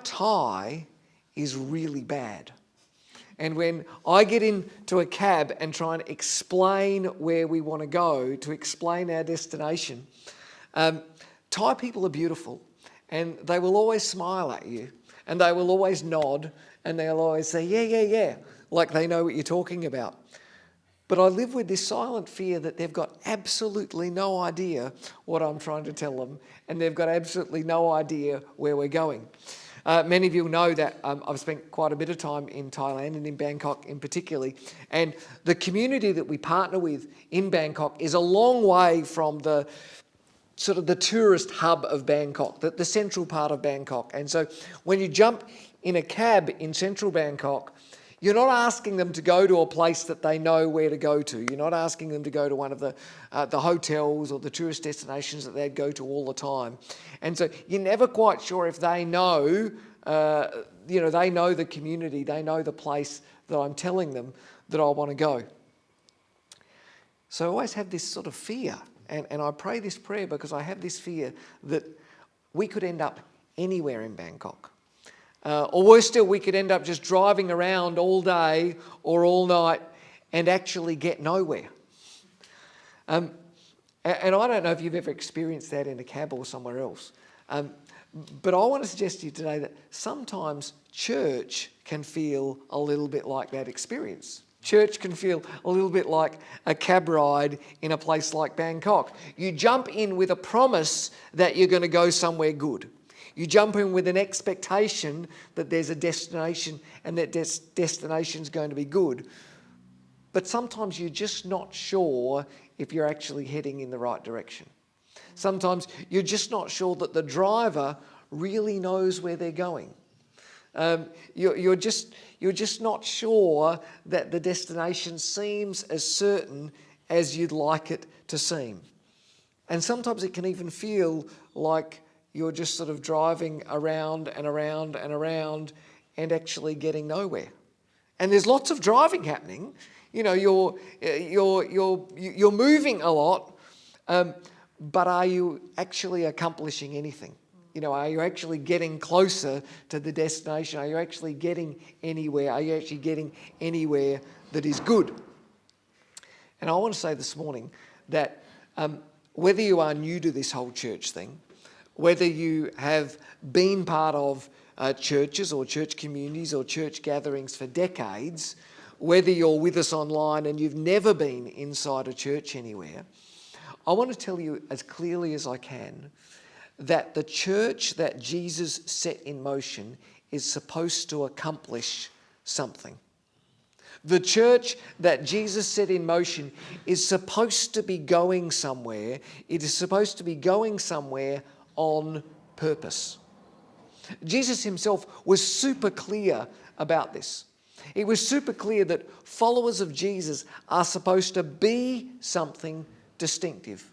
Thai is really bad. And when I get into a cab and try and explain where we want to go, to explain our destination, Thai people are beautiful, and they will always smile at you, and they will always nod, and they'll always say, yeah, like they know what you're talking about. But I live with this silent fear that they've got absolutely no idea what I'm trying to tell them, and they've got absolutely no idea where we're going. Many of you know that I've spent quite a bit of time in Thailand and in Bangkok in particular, and the community that we partner with in Bangkok is a long way from the sort of the tourist hub of Bangkok, the central part of Bangkok. And so when you jump in a cab in central Bangkok, you're not asking them to go to a place that they know where to go to. You're not asking them to go to one of the hotels or the tourist destinations that they'd go to all the time. And so you're never quite sure if they know, they know the community, they know the place that I'm telling them that I want to go. So I always have this sort of fear. And I pray this prayer because I have this fear that we could end up anywhere in Bangkok. Or worse still, we could end up just driving around all day or all night and actually get nowhere. And I don't know if you've ever experienced that in a cab or somewhere else. But I want to suggest to you today that sometimes church can feel a little bit like that experience. Church can feel a little bit like a cab ride in a place like Bangkok. You jump in with a promise that you're going to go somewhere good. You jump in with an expectation that there's a destination and that destination's going to be good. But sometimes you're just not sure if you're actually heading in the right direction. Sometimes you're just not sure that the driver really knows where they're going. You're just not sure that the destination seems as certain as you'd like it to seem. And sometimes it can even feel like you're just sort of driving around and around and around and actually getting nowhere. And there's lots of driving happening. You know, you're moving a lot, but are you actually accomplishing anything? You know, are you actually getting closer to the destination? Are you actually getting anywhere? Are you actually getting anywhere that is good? And I want to say this morning that whether you are new to this whole church thing, whether you have been part of churches or church communities or church gatherings for decades, whether you're with us online and you've never been inside a church anywhere, I want to tell you as clearly as I can that the church that Jesus set in motion is supposed to accomplish something. The church that Jesus set in motion is supposed to be going somewhere. It is supposed to be going somewhere on purpose. Jesus himself was super clear about this. He was super clear that followers of Jesus are supposed to be something distinctive.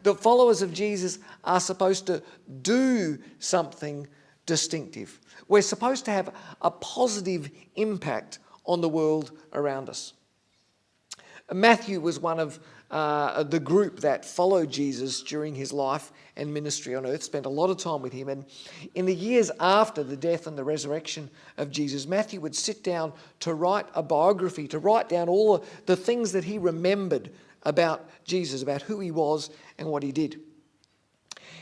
The followers of Jesus are supposed to do something distinctive. We're supposed to have a positive impact on the world around us. Matthew was one of the group that followed Jesus during his life and ministry on earth, spent a lot of time with him. And in the years after the death and the resurrection of Jesus, Matthew would sit down to write a biography, to write down all the things that he remembered about Jesus, about who he was and what he did.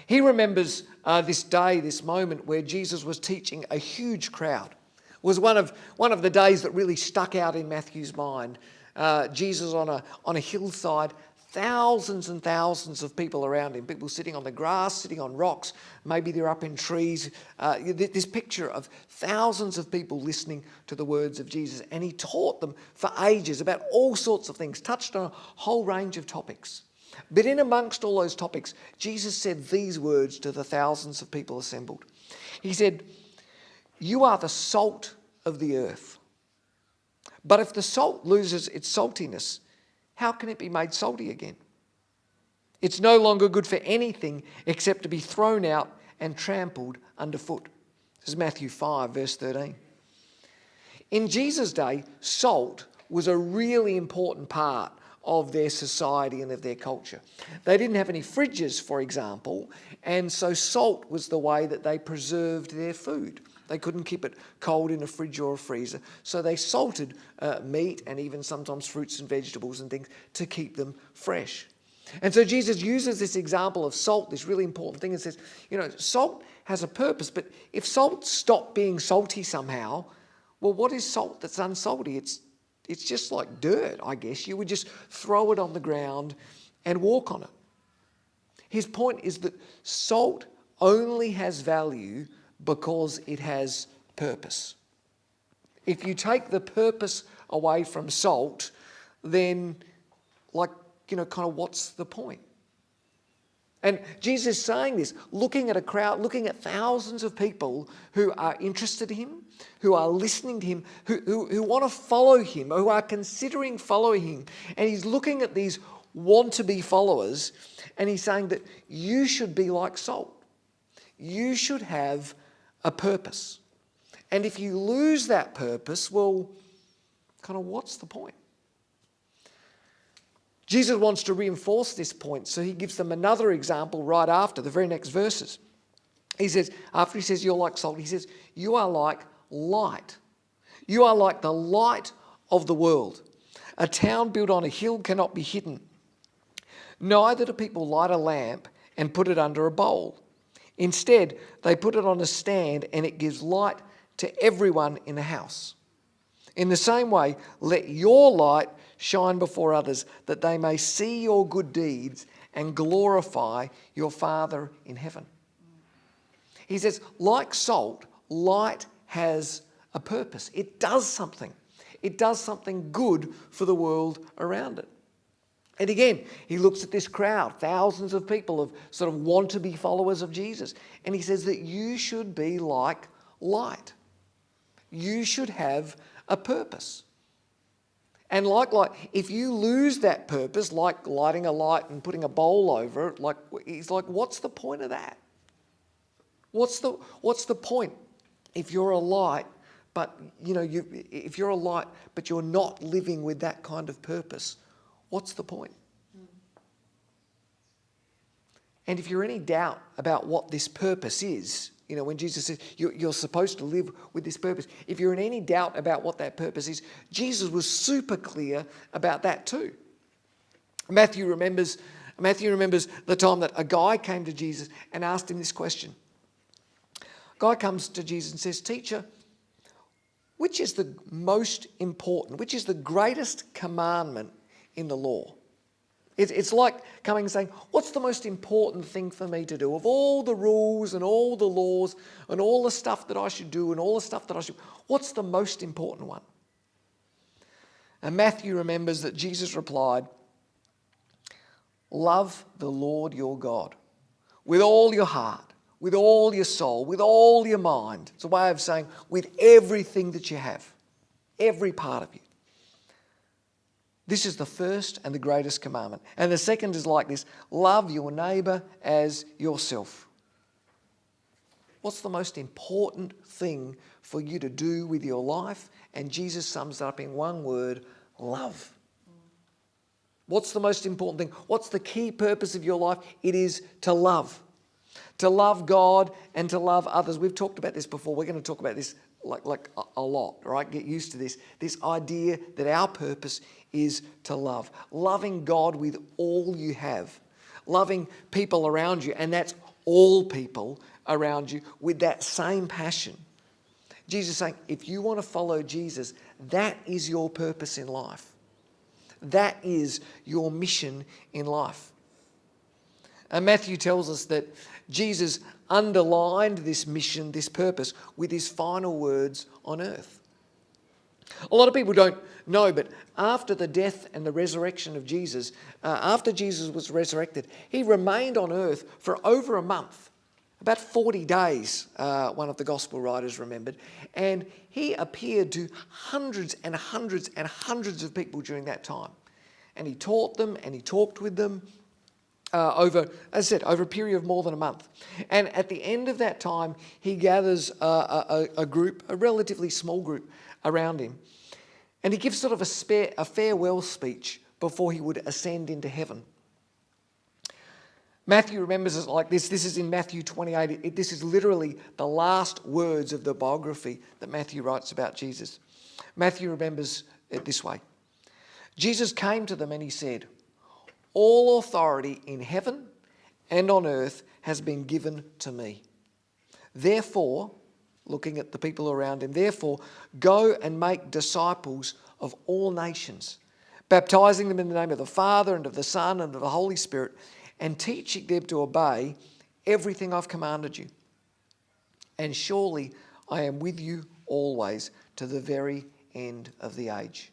He remembers this day, this moment where Jesus was teaching a huge crowd. It was one of the days that really stuck out in Matthew's mind. Jesus on a hillside, thousands and thousands of people around him, people sitting on the grass, sitting on rocks, maybe they're up in trees. This picture of thousands of people listening to the words of Jesus. And he taught them for ages about all sorts of things, touched on a whole range of topics. But in amongst all those topics, Jesus said these words to the thousands of people assembled. He said, "You are the salt of the earth. But if the salt loses its saltiness, how can it be made salty again? It's no longer good for anything except to be thrown out and trampled underfoot." This is Matthew 5, verse 13. In Jesus' day, salt was a really important part of their society and of their culture. They didn't have any fridges, for example, and so salt was the way that they preserved their food. They couldn't keep it cold in a fridge or a freezer. So they salted meat and even sometimes fruits and vegetables and things to keep them fresh. And so Jesus uses this example of salt, this really important thing, and says, salt has a purpose, but if salt stopped being salty somehow, well, what is salt that's unsalty? It's just like dirt, I guess. You would just throw it on the ground and walk on it. His point is that salt only has value because it has purpose. If you take the purpose away from salt, then kind of what's the point? And Jesus is saying this, looking at a crowd, looking at thousands of people who are interested in him, who are listening to him, who want to follow him, who are considering following him. And he's looking at these want-to-be followers, and he's saying that you should be like salt. You should have a purpose. And if you lose that purpose, well, kind of what's the point? Jesus wants to reinforce this point, so he gives them another example right after, the very next verses. He says, after he says you're like salt, he says, you are like light. You are like the light of the world. A town built on a hill cannot be hidden. Neither do people light a lamp and put it under a bowl. Instead, they put it on a stand and it gives light to everyone in the house. In the same way, let your light shine before others, that they may see your good deeds and glorify your Father in heaven. He says, like salt, light has a purpose. It does something. It does something good for the world around it. And again, he looks at this crowd, thousands of people of sort of want-to-be followers of Jesus, and he says that you should be like light. You should have a purpose. And like if you lose that purpose, like lighting a light and putting a bowl over it, he's like, what's the point of that? What's the point if you're a light, but if you're a light, but you're not living with that kind of purpose? What's the point? And if you're any doubt about what this purpose is, when Jesus says you're supposed to live with this purpose, if you're in any doubt about what that purpose is, Jesus was super clear about that too. Matthew remembers the time that a guy came to Jesus and asked him this question. A guy comes to Jesus and says, "Teacher, which is the most important, which is the greatest commandment in the law?" It's like coming and saying, what's the most important thing for me to do? Of all the rules and all the laws and all the stuff that I should do and all the stuff that I should, what's the most important one? And Matthew remembers that Jesus replied, love the Lord your God with all your heart, with all your soul, with all your mind. It's a way of saying with everything that you have, every part of you. This is the first and the greatest commandment. And the second is like this, love your neighbour as yourself. What's the most important thing for you to do with your life? And Jesus sums it up in one word, love. What's the most important thing? What's the key purpose of your life? It is to love. To love God and to love others. We've talked about this before. We're going to talk about this like a lot, right? Get used to this. This idea that our purpose is to love. Loving God with all you have. Loving people around you, and that's all people around you, with that same passion. Jesus is saying, if you want to follow Jesus, that is your purpose in life. That is your mission in life. And Matthew tells us that Jesus underlined this mission, this purpose, with his final words on earth. A lot of people don't know, but after the death and the resurrection of Jesus, after Jesus was resurrected, he remained on earth for over a month, about 40 days, one of the gospel writers remembered, and he appeared to hundreds and hundreds and hundreds of people during that time. And he taught them and he talked with them over a period of more than a month. And at the end of that time, he gathers a group, a relatively small group around him. And he gives sort of a farewell speech before he would ascend into heaven. Matthew remembers it like this. This is in Matthew 28. This is literally the last words of the biography that Matthew writes about Jesus. Matthew remembers it this way. Jesus came to them and he said, "All authority in heaven and on earth has been given to me. Therefore," looking at the people around him, "therefore go and make disciples of all nations, baptizing them in the name of the Father and of the Son and of the Holy Spirit, and teaching them to obey everything I've commanded you. And surely I am with you always to the very end of the age."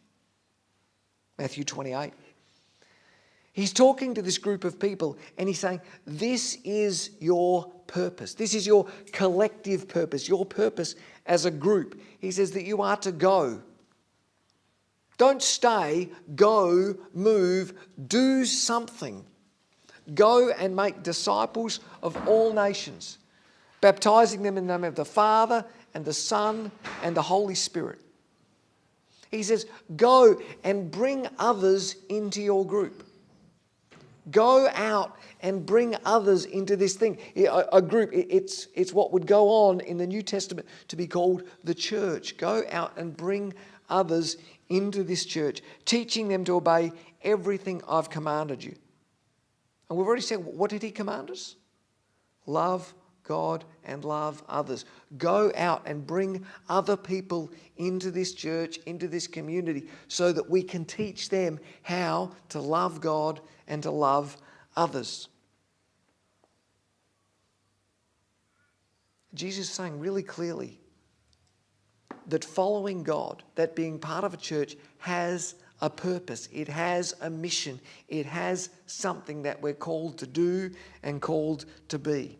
Matthew 28. He's talking to this group of people and he's saying, this is your purpose. This is your collective purpose, your purpose as a group. He says that you are to go. Don't stay, go, move, do something. Go and make disciples of all nations, baptizing them in the name of the Father and the Son and the Holy Spirit. He says, go and bring others into your group. Go out and bring others into this thing. A group, it's what would go on in the New Testament to be called the church. Go out and bring others into this church, teaching them to obey everything I've commanded you. And we've already said, what did he command us? Love God and love others. Go out and bring other people into this church, into this community, so that we can teach them how to love God and to love others. Jesus is saying really clearly that following God, that being part of a church, has a purpose. It has a mission. It has something that we're called to do and called to be.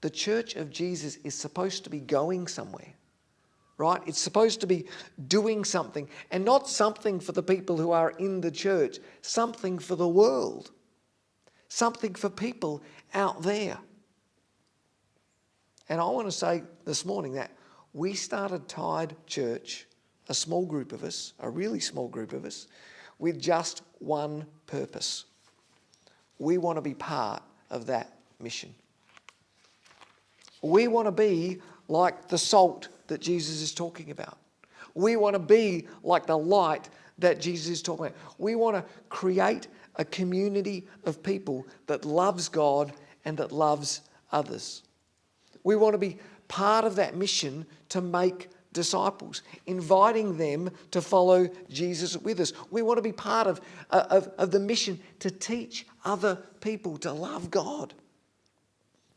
The church of Jesus is supposed to be going somewhere, right? It's supposed to be doing something, and not something for the people who are in the church, something for the world, something for people out there. And I want to say this morning that we started Tide Church, a small group of us, a really small group of us, with just one purpose. We want to be part of that mission. We want to be like the salt that Jesus is talking about. We want to be like the light that Jesus is talking about. We want to create a community of people that loves God and that loves others. We want to be part of that mission to make disciples, inviting them to follow Jesus with us. We want to be part of the mission to teach other people to love God,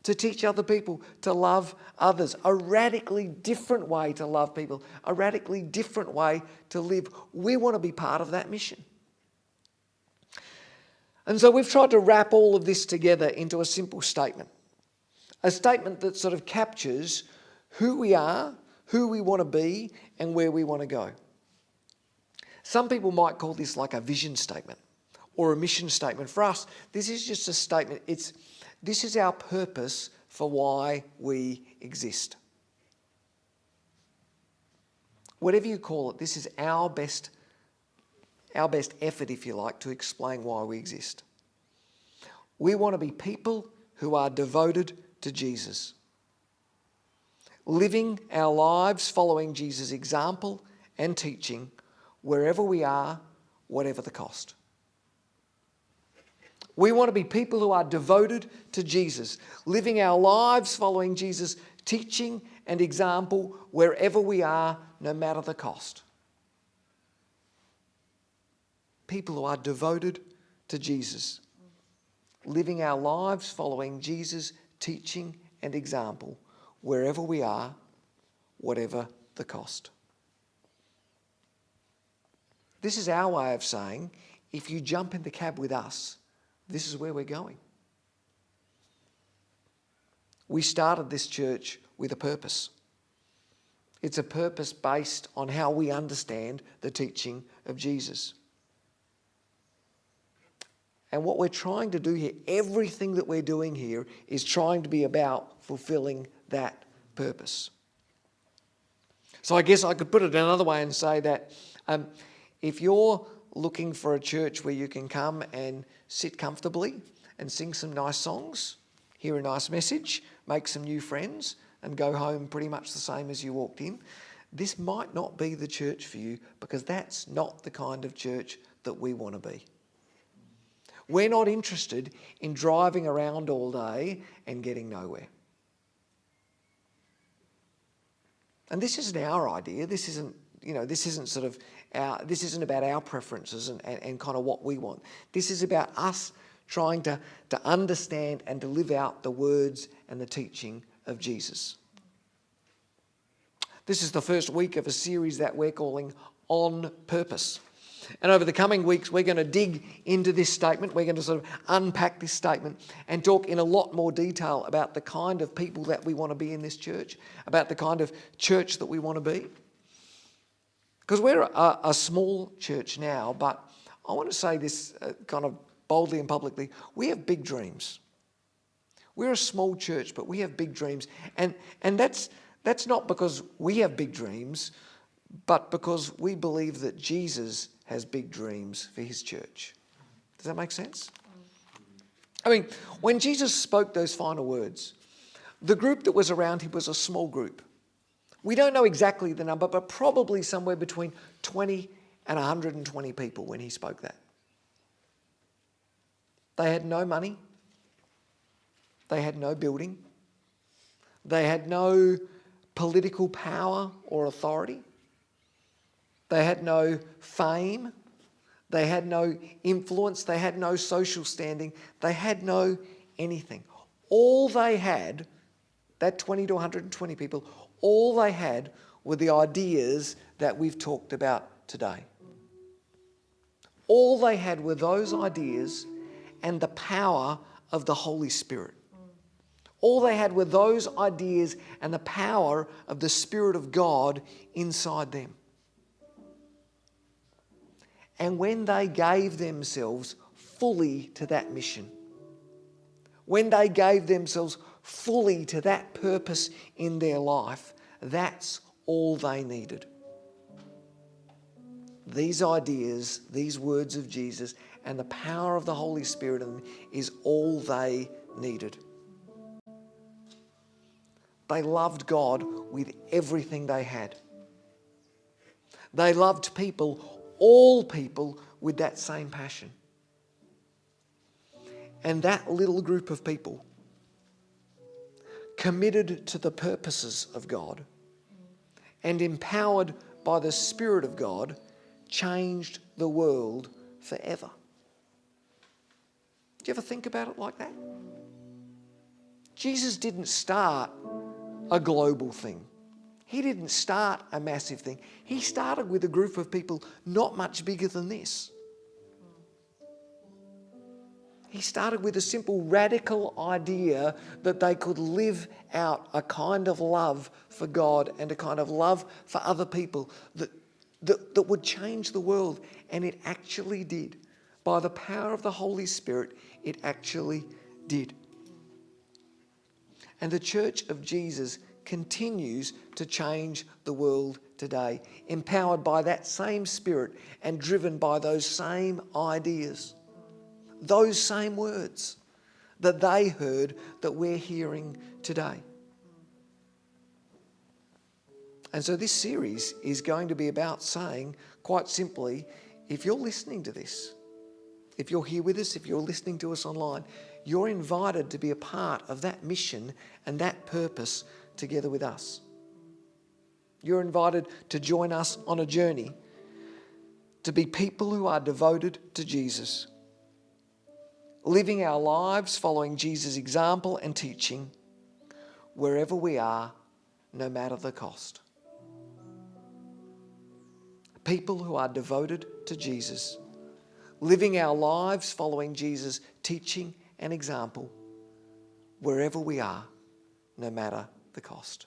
to teach other people to love others, a radically different way to love people, a radically different way to live. We want to be part of that mission. And so we've tried to wrap all of this together into a simple statement, a statement that sort of captures who we are, who we want to be, and where we want to go. Some people might call this like a vision statement or a mission statement. For us, this is just a statement. This is our purpose for why we exist. Whatever you call it, this is our best effort, if you like, to explain why we exist. We want to be people who are devoted to Jesus, living our lives following Jesus' example and teaching wherever we are, whatever the cost. We want to be people who are devoted to Jesus, living our lives following Jesus' teaching and example wherever we are, no matter the cost. People who are devoted to Jesus, living our lives following Jesus' teaching and example wherever we are, whatever the cost. This is our way of saying, if you jump in the cab with us, this is where we're going. We started this church with a purpose. It's a purpose based on how we understand the teaching of Jesus. And what we're trying to do here, everything that we're doing here, is trying to be about fulfilling that purpose. So I guess I could put it another way and say that if you're looking for a church where you can come and sit comfortably and sing some nice songs, hear a nice message, make some new friends, and go home pretty much the same as you walked in, this might not be the church for you, because that's not the kind of church that we want to be. We're not interested in driving around all day and getting nowhere. And this isn't our idea. This isn't about our preferences and kind of what we want. This is about us trying to understand and to live out the words and the teaching of Jesus. This is the first week of a series that we're calling On Purpose. And over the coming weeks, we're going to dig into this statement. We're going to sort of unpack this statement and talk in a lot more detail about the kind of people that we want to be in this church, about the kind of church that we want to be. Because we're a small church now, but I want to say this kind of boldly and publicly. We have big dreams. We're a small church, but we have big dreams. And that's not because we have big dreams, but because we believe that Jesus has big dreams for his church. Does that make sense? I mean, when Jesus spoke those final words, the group that was around him was a small group. We don't know exactly the number, but probably somewhere between 20 and 120 people when he spoke that. They had no money. They had no building. They had no political power or authority. They had no fame. They had no influence. They had no social standing. They had no anything. All they had, that 20 to 120 people, all they had were the ideas that we've talked about today. All they had were those ideas and the power of the Holy Spirit. All they had were those ideas and the power of the Spirit of God inside them. And when they gave themselves fully to that mission, when they gave themselves fully to that purpose in their life, that's all they needed. These ideas, these words of Jesus, and the power of the Holy Spirit in them is all they needed. They loved God with everything they had. They loved people, all people, with that same passion. And that little group of people, committed to the purposes of God and empowered by the Spirit of God, changed the world forever. Do you ever think about it like that? Jesus didn't start a global thing. He didn't start a massive thing. He started with a group of people not much bigger than this. He started with a simple radical idea that they could live out a kind of love for God and a kind of love for other people that would change the world. And it actually did. By the power of the Holy Spirit, it actually did. And the Church of Jesus continues to change the world today, empowered by that same Spirit and driven by those same ideas, those same words that they heard that we're hearing today. And so this series is going to be about saying, quite simply, if you're listening to this, if you're here with us, if you're listening to us online, you're invited to be a part of that mission and that purpose together with us. You're invited to join us on a journey to be people who are devoted to Jesus, living our lives following Jesus' example and teaching wherever we are, no matter the cost. People who are devoted to Jesus, living our lives following Jesus' teaching and example wherever we are, no matter the cost.